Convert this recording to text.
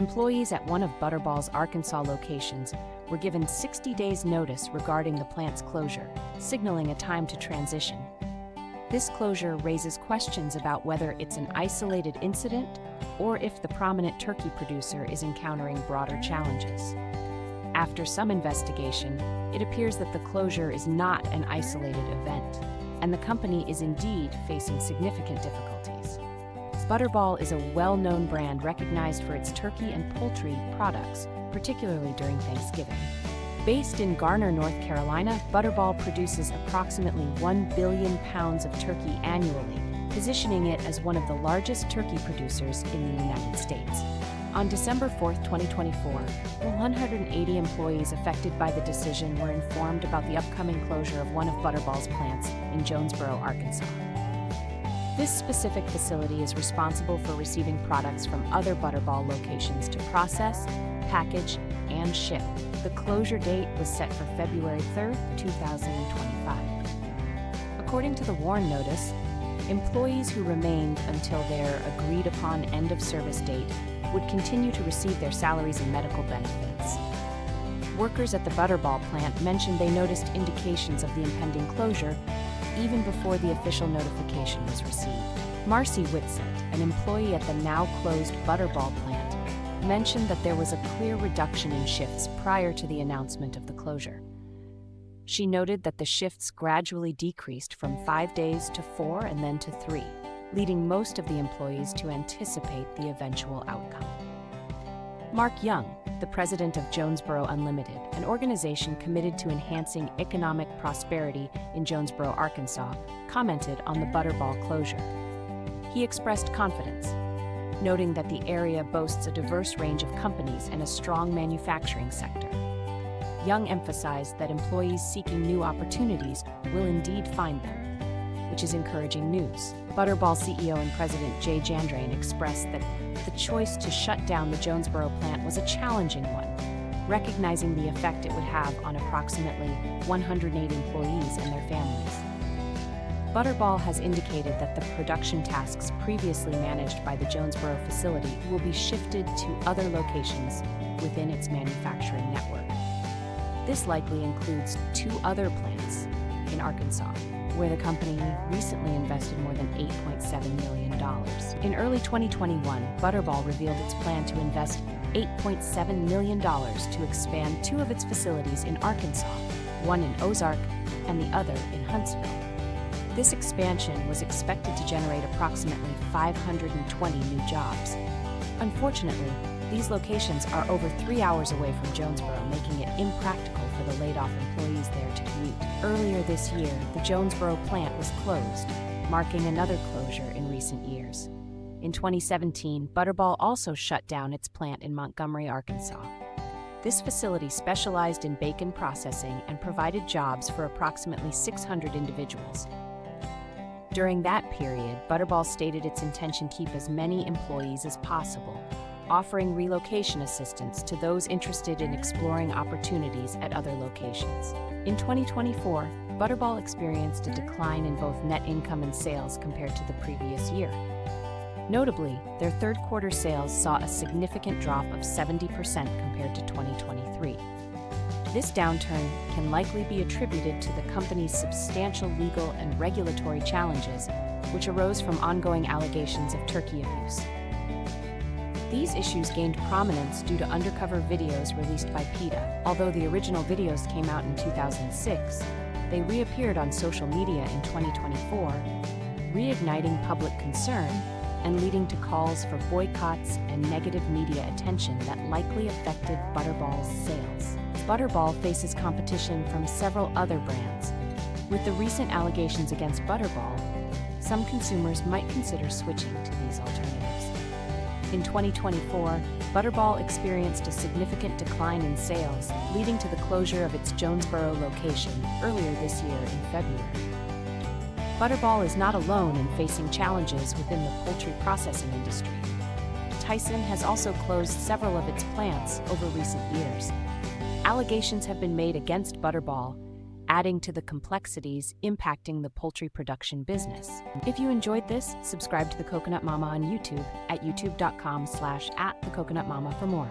Employees at one of Butterball's Arkansas locations were given 60 days' notice regarding the plant's closure, signaling a time to transition. This closure raises questions about whether it's an isolated incident or if the prominent turkey producer is encountering broader challenges. After some investigation, it appears that the closure is not an isolated event, and the company is indeed facing significant difficulties. Butterball is a well-known brand recognized for its turkey and poultry products, particularly during Thanksgiving. Based in Garner, North Carolina, Butterball produces approximately 1 billion pounds of turkey annually, positioning it as one of the largest turkey producers in the United States. On December 4, 2024, 180 employees affected by the decision were informed about the upcoming closure of one of Butterball's plants in Jonesboro, Arkansas. This specific facility is responsible for receiving products from other Butterball locations to process, package, and ship. The closure date was set for February 3, 2025. According to the WARN notice, employees who remained until their agreed-upon end-of-service date would continue to receive their salaries and medical benefits. Workers at the Butterball plant mentioned they noticed indications of the impending closure even before the official notification was received. Marcy Whitsett, an employee at the now-closed Butterball plant, mentioned that there was a clear reduction in shifts prior to the announcement of the closure. She noted that the shifts gradually decreased from 5 days to 4 and then to 3, leading most of the employees to anticipate the eventual outcome. Mark Young, the president of Jonesboro Unlimited, an organization committed to enhancing economic prosperity in Jonesboro, Arkansas, commented on the Butterball closure. He expressed confidence, noting that the area boasts a diverse range of companies and a strong manufacturing sector. Young emphasized that employees seeking new opportunities will indeed find them, which is encouraging news. Butterball CEO and President Jay Jandrain expressed that the choice to shut down the Jonesboro plant was a challenging one, recognizing the effect it would have on approximately 108 employees and their families. Butterball has indicated that the production tasks previously managed by the Jonesboro facility will be shifted to other locations within its manufacturing network. This likely includes 2 other plants in Arkansas, where the company recently invested more than $8.7 million. In early 2021, Butterball revealed its plan to invest $8.7 million to expand 2 of its facilities in Arkansas, one in Ozark and the other in Huntsville. This expansion was expected to generate approximately 520 new jobs. Unfortunately, these locations are over 3 hours away from Jonesboro, making it impractical for the laid-off employees there to commute. Earlier this year, the Jonesboro plant was closed, marking another closure in recent years. In 2017, Butterball also shut down its plant in Montgomery, Arkansas. This facility specialized in bacon processing and provided jobs for approximately 600 individuals. During that period, Butterball stated its intention to keep as many employees as possible, offering relocation assistance to those interested in exploring opportunities at other locations. In 2024, Butterball experienced a decline in both net income and sales compared to the previous year. Notably, their third-quarter sales saw a significant drop of 70% compared to 2023. This downturn can likely be attributed to the company's substantial legal and regulatory challenges, which arose from ongoing allegations of turkey abuse. These issues gained prominence due to undercover videos released by PETA. Although the original videos came out in 2006, they reappeared on social media in 2024, reigniting public concern and leading to calls for boycotts and negative media attention that likely affected Butterball's sales. Butterball faces competition from several other brands. With the recent allegations against Butterball, some consumers might consider switching to these alternatives. In 2024, Butterball experienced a significant decline in sales, leading to the closure of its Jonesboro location earlier this year in February. Butterball is not alone in facing challenges within the poultry processing industry. Tyson has also closed several of its plants over recent years. Allegations have been made against Butterball, adding to the complexities impacting the poultry production business. If you enjoyed this, subscribe to The Coconut Mama on YouTube at youtube.com/@thecoconutmama for more.